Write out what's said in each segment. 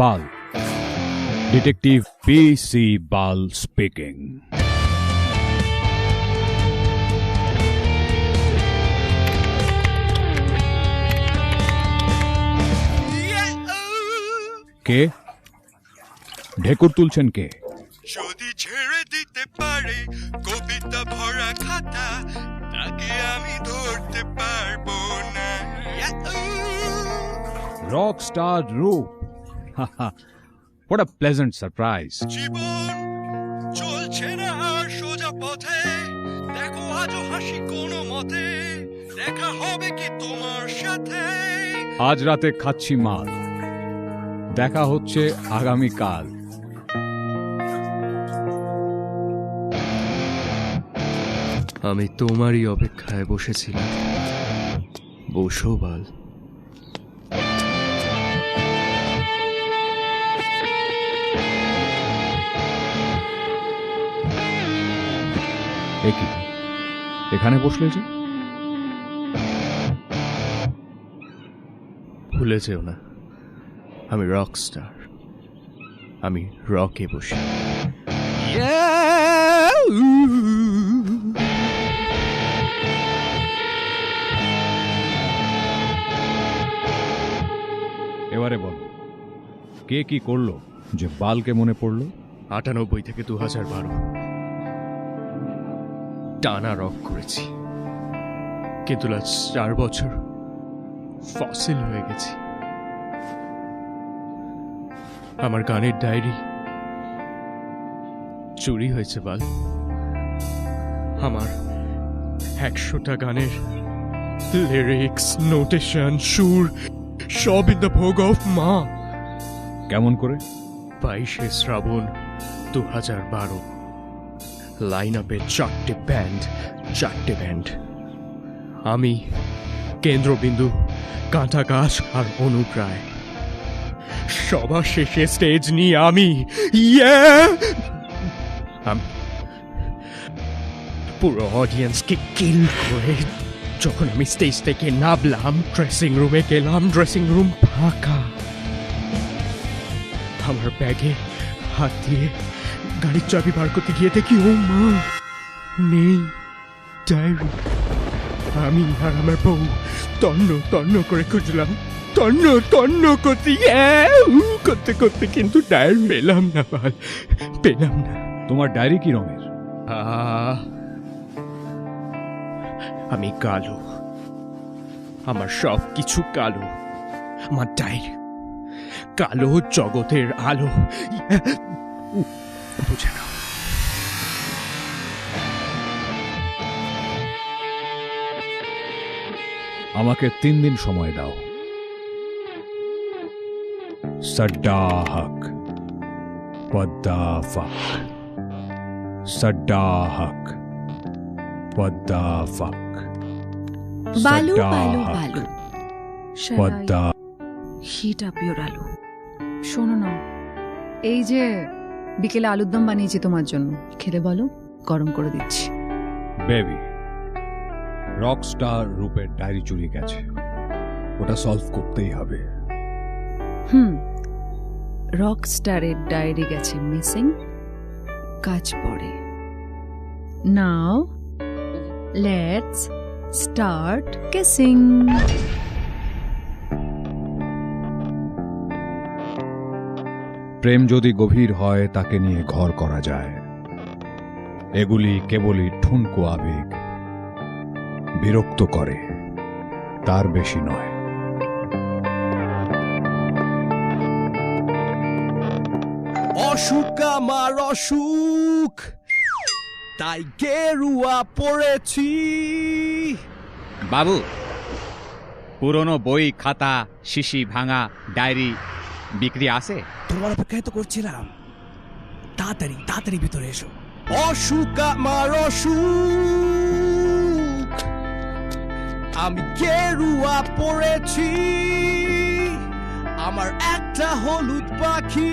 Bal. Detective P.C. Bal speaking. কে? ঢেকুর তুলছেন কে? যদি ছেড়ে দিতে পারে কবিতা ভরা খাতা, তাকে আমি ধরতে পারবো না। Rockstar Roop. What a pleasant surprise. জীবন চলছে না আর সোজা পথে, দেখো আজও হাসি কোনো মতে, দেখা হবে কি তোমার সাথে। আজ রাতে খাচ্ছি মাল, দেখা হচ্ছে আগামীকাল। আমি তোমারই অপেক্ষায় বসেছিলাম। বসো বাল। এ কি, এখানে বসলে যে? ভুলে যেও না, আমি রক স্টার। আমি রকে বসি। এবারে বলো, কে কি করলো যে বালকে মনে পড়লো? 98 থেকে 2012 টানা রক করেছি, কিন্তু লাস্ট 4 বছর ফসিল হয়ে গেছি। আমার গানের ডায়েরি চুরি হয়েছে বাল। আমার 100টা গানের লিরিক্স, নোটেশন, সুর সব ইন দ্য ভোগ অফ মা। কেমন করে? 22শে শ্রাবণ 2012 লাইন আপে 4টে ব্যান্ড। আমি কেন্দ্রবিন্দু, কাঁটা গাছ আর অনুপ্রায়। সবার শেষে স্টেজ নিয়ে আমি পুরো অডিয়েন্সকে কিল করে যখন আমি স্টেজ থেকে নামলাম, ড্রেসিং রুমে গেলাম, ড্রেসিং রুম ফাঁকা। আমার ব্যাগে হাত দিয়ে গাড়ির চাবি বার করতে গিয়ে দেখি ও মা, নেই ডায়েরি। আমি আর আমার বউ তন্ন করে খুঁজলাম, তন্ন করতে কিন্তু ডায়েরি পেলাম না বাল, পেলাম না। তোমার ডায়েরি কি রঙের? আমি কালো, আমার সব কিছু কালো। আমার ডায়েরি কালো, জগতের আলো। বুঝে নাও। আমাকে 3 দিন সময় দাও। সড্ডা হক পদ্দা ফাক, সড্ডা হক পদ্দা ফাক, বালু সড্ডা বালু হক বালু, পদ্দা। হিট আপ ইওর আলু। শোনো না, এই যে বিকেলে আলুর দম বানিয়েছি তোমার জন্য, খেলে বলো, গরম করে দিচ্ছি। বেবি, রকস্টার রূপের ডায়েরি চুরি গেছে, ওটা সলভ করতেই হবে। রক স্টারের ডায়েরি গেছে মিসিং, কাজ পড়ে। Now let's start kissing. প্রেম যদি গভীর হয় তাকে নিয়ে ঘর করা যায়। এগুলি কেবলই ঠুনকো আবেগ, বিরক্ত করে, তার বেশি নয়। অসুখ আমার অসুখ, তাই গেরুয়া পড়েছি। বাবু, পুরনো বই, খাতা, শিশি ভাঙা ডায়েরি বিক্রি আছে? তোমার অপেক্ষায় তো করছিলাম। তাড়াতাড়ি ভিতরে এসো। অসুখ আমার অসুখ, আমি গেরুয়া পড়েছি। আমার একটা হলুদ পাখি।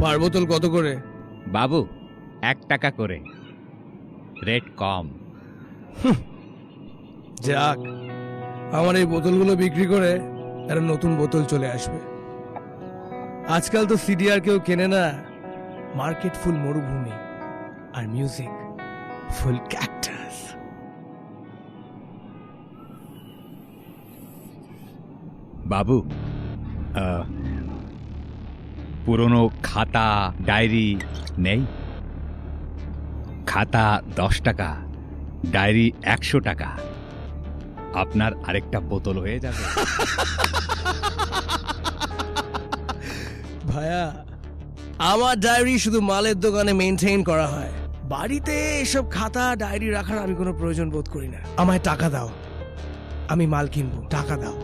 পার বোতল কত করে? বাবু, 1 টাকা করে, রেট কম। যাক, আমার এই বোতলগুলো বিক্রি করে একটা নতুন বোতল চলে আসবে। আজকাল তো সিডি আর কেউ কেনে না, মার্কেট ফুল মরুভূমি আর মিউজিক ফুল ক্যাকটাস। বাবু, পুরনো খাতা ডায়েরি নেই? খাতা 10 টাকা, ডায়েরি 100 টাকা। আপনার আরেকটা বোতল হয়ে যাবে। ভাইয়া, আমার ডায়েরি শুধু মালের দোকানে মেনটেইন করা হয়, বাড়িতে এসব খাতা ডায়েরি রাখার আমি কোনো প্রয়োজন বোধ করি না। আমায় টাকা দাও, আমি মাল কিনবো, টাকা দাও।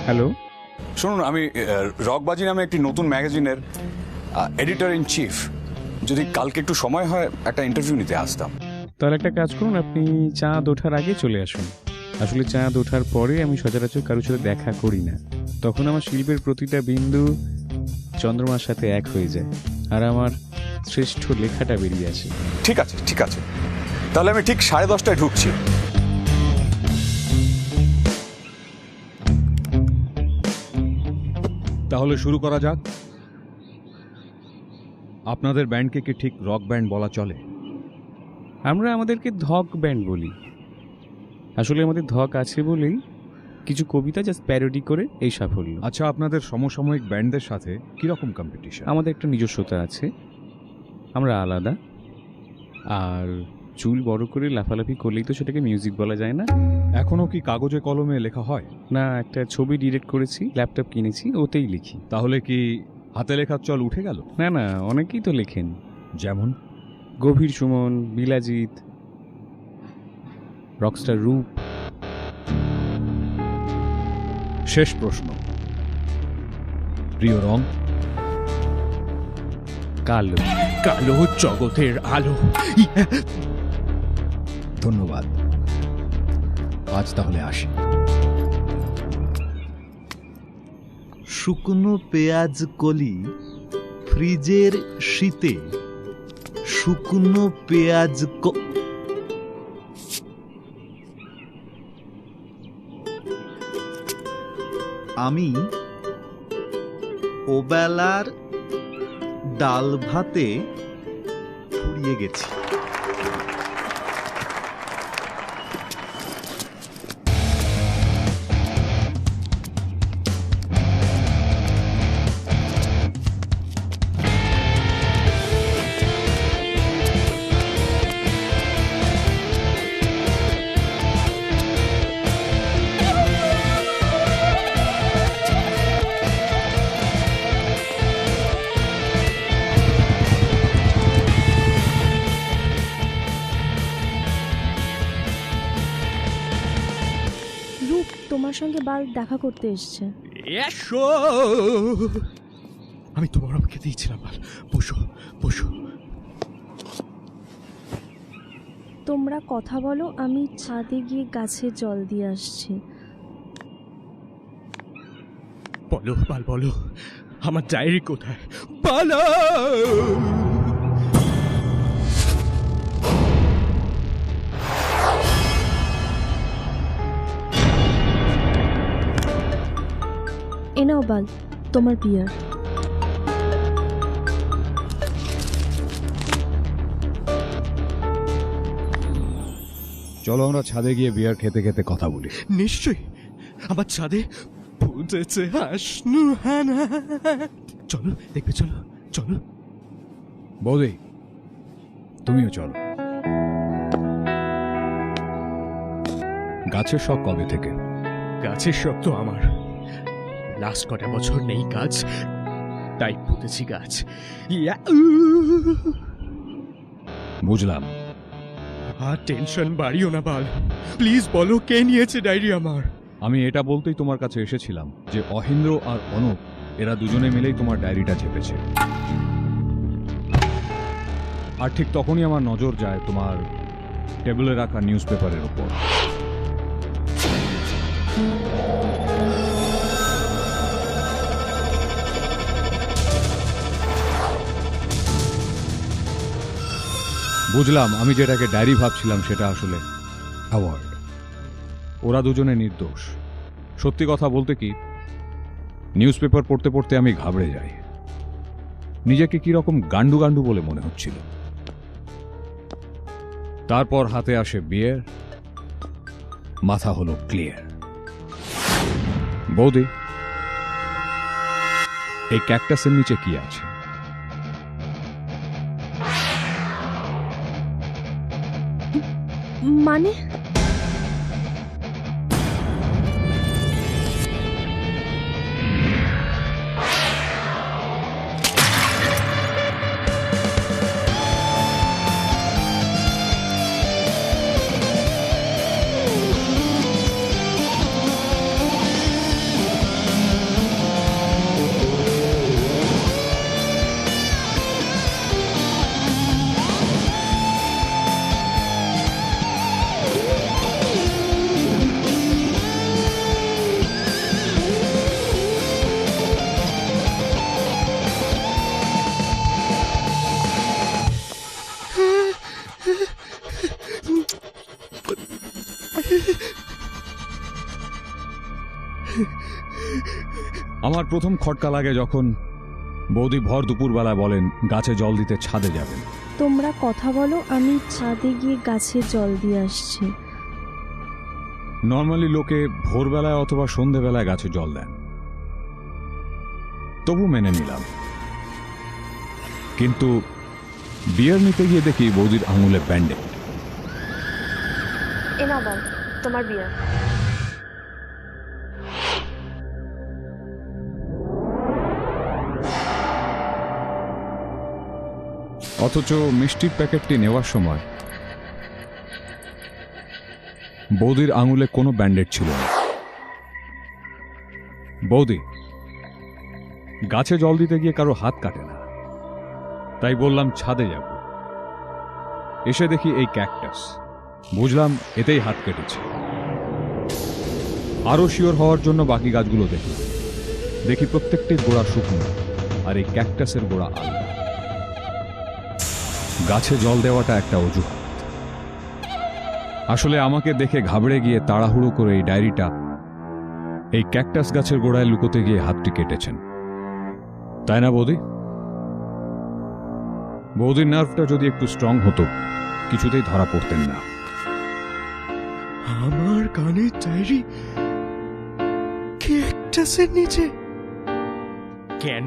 হ্যালো, শুনুন, আমি রকবাজি নামে একটি নতুন ম্যাগাজিনের এডিটর ইন চিফ। যদি কালকে একটু সময় হয় একটা ইন্টারভিউ নিতে আসতাম। তাহলে একটা কাজ করুন, আপনি চাঁদ ওঠার আগে চলে আসুন। আসলে চাঁদ ওঠার পরে আমি সচরাচর কারোর সাথে দেখা করি না, তখন আমার শিল্পের প্রতিটা বিন্দু চন্দ্রমার সাথে এক হয়ে যায় আর আমার শ্রেষ্ঠ লেখাটা বেরিয়ে আসে। ঠিক আছে, ঠিক আছে, তাহলে আমি ঠিক 10:30টায় ঢুকছি। তাহলে শুরু করা যাক। আপনাদের ব্যান্ডকে কি ঠিক রক ব্যান্ড বলা চলে? আমরা আমাদেরকে ধক ব্যান্ড বলি। আসলে আমাদের ধক আছে বলেই কিছু কবিতা জাস্ট প্যারোডি করে এই সাফল্য। আচ্ছা, আপনাদের সমসাময়িক ব্যান্ডদের সাথে কিরকম কম্পিটিশন? আমাদের একটা নিজস্বতা আছে, আমরা আলাদা। আর চুল বড় করে লাফালাফি করলেই তো সেটাকে মিউজিক বলা যায় না। এখনো কি কাগজে কলমে লেখা হয়? না, একটা ছবি ডিরেক্ট করেছি, ল্যাপটপ কিনেছি, ওতেই লিখি। তাহলে কি হাতে লেখার চল উঠে গেল? না না, অনেকেই তো লেখেন, যেমন গভীর সুমন, বিলাজিৎ, রকস্টার রূপ। শেষ প্রশ্ন, প্রিয় রং? কালো। কালো জগতের আলো। ধন্যবাদ, আজ তাহলে আসি। শুকনো পেঁয়াজ কলি ফ্রিজের শীতে, শুকনো পেঁয়াজ আমি ওবেলার ডাল ভাতে ফুরিয়ে গেছি। তোমার সঙ্গে বাল দেখা করতে এসছে। এসো, আমি তোমার আমাকে দিয়েছিলাম বাল। বসো বসো। তোমরা কথা বলো, আমি ছাদে গিয়ে গাছে জল দিয়ে আসছি। বলো বাল, বলো আমার ডায়েরি কোথায়? বলো। এ নাও বাল, তোমার বিয়ার। চলো আমরা ছাদে গিয়ে বিয়ার খেতে খেতে কথা বলি। নিশ্চয়ই, আমার ছাদে ফুটেছে হাসনু হানা। চলো দেখবে, চলো চলো। বৌদি, তুমিও চলো। গাছের শখ কবে থেকে? গাছের শখ তো আমার। লাস্ট কটা বছর নেই গাছ, তাই পুঁতেছি গাছ। বুঝলাম। আর টেনশন বাড়িও না বাল, প্লিজ বলো কে নিয়েছে ডায়েরি আমার? আমি এটা বলতেই তোমার কাছে এসেছিলাম যে অহিন্দ্র আর অনুপ এরা দুজনে মিলেই তোমার ডায়েরিটা চেপেছে। আর ঠিক তখনই আমার নজর যায় তোমার টেবিলে রাখা নিউজ পেপারের উপর। বুঝলাম আমি যেটাকে ডায়েরি ভাবছিলাম সেটা আসলে অ্যাওয়ার্ড। ওরা দুজনে নির্দোষ। সত্যি কথা বলতে কি, নিউজ পেপার পড়তে পড়তে আমি ঘাবড়ে যাই। নিজেকে কিরকম গান্ডু গান্ডু বলে মনে হচ্ছিল। তারপর হাতে আসে বিয়ার, মাথা হলো ক্লিয়ার। বৌদি, এই ক্যাকটাসের নিচে কি আছে? মানে আমার প্রথম খটকা লাগে যখন বৌদি ভর দুপুরবেলা বলেন গাছে জল দিতে ছাদে যাবেন। তোমরা কথা বলো, আমি ছাদে গিয়ে গাছে জল দিয়ে আসছি। নর্মালি লোকে ভোরবেলায় অথবা সন্ধেবেলায় গাছে জল দেন, তবু মেনে নিলাম। কিন্তু বিয়ার নিতে গিয়ে দেখি বৌদির আঙুলে ব্যান্ডেড। এনা বল, তোমার বিয়ার। অথচ মিষ্টির প্যাকেটটি নেওয়ার সময় বৌদির আঙুলে কোনো ব্যান্ডেড ছিল না। বৌদি, গাছে জল দিতে গিয়ে কারো হাত কাটে না, তাই বললাম ছাদে যাব। এসে দেখি এই ক্যাকটাস, বুঝলাম এতেই হাত কেটেছে। আরো শিওর হওয়ার জন্য বাকি গাছগুলো দেখি প্রত্যেকটি গোড়া শুকনো, আর এই ক্যাকটাসের গোড়া আলাদা। গাছে জল দেওয়াটা একটা অজুহাত। আসলে আমাকে দেখে ঘাবড়ে গিয়ে তাড়াহুড়ো করে এই ডায়েরিটা এই ক্যাকটাস গাছের গোড়ায় লুকোতে গিয়ে হাতটি কেটেছেন, তাই না বৌদি? বৌদির নার্ভটা যদি একটু স্ট্রং হতো কিছুতেই ধরা পড়তেন না। আমার গানের ডায়েরি ক্যাকটাসের নিচে কেন?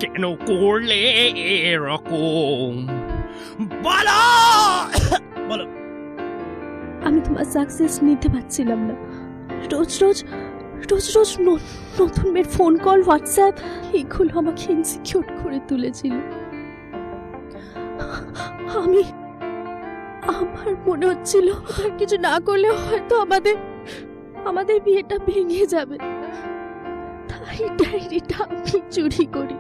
কেন করলে এরকম? বলো বলো। আমি তোমার সাকসেস নিতে পারছিলাম না। রোজ রোজ রোজ রোজ নতুন মেয়ের ফোন কল, হোয়াটসঅ্যাপ, এগুলো আমাকে ইনসিকিউর করে তুলেছিল। আমার মনে হচ্ছিল আর কিছু না করলে হয়তো আমাদের বিয়েটা ভেঙে যাবে। তাই ডায়েরিটা আমি চুরি করি।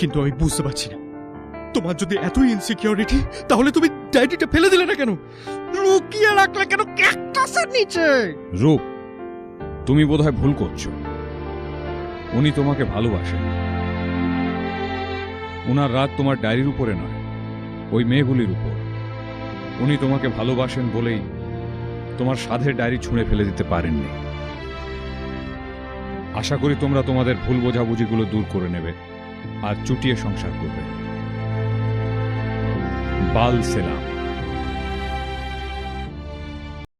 কিন্তু আমি বুঝতে পারছি না, তোমার যদি এতই ইনসিকিউরিটি তাহলে তুমি ডায়েরিটা ফেলে দিলে না কেন? লুকিয়ে রাখলে কেন ক্যাকটাসের নিচে? রূপ, তুমি বোধহয় ভুল করছো। উনি তোমাকে ভালোবাসেন। উনার রাগ তোমার ডায়েরির উপরে নয়, ওই মেয়েগুলির উপর। উনি তোমাকে ভালোবাসেন বলেই তোমার সাধের ডায়েরি ছুঁড়ে ফেলে দিতে পারেননি। আশা করি তোমরা তোমাদের ভুল বোঝাবুঝিগুলো দূর করে নেবে আর চুটিয়ে সংসার করবে। বাল সেলাম।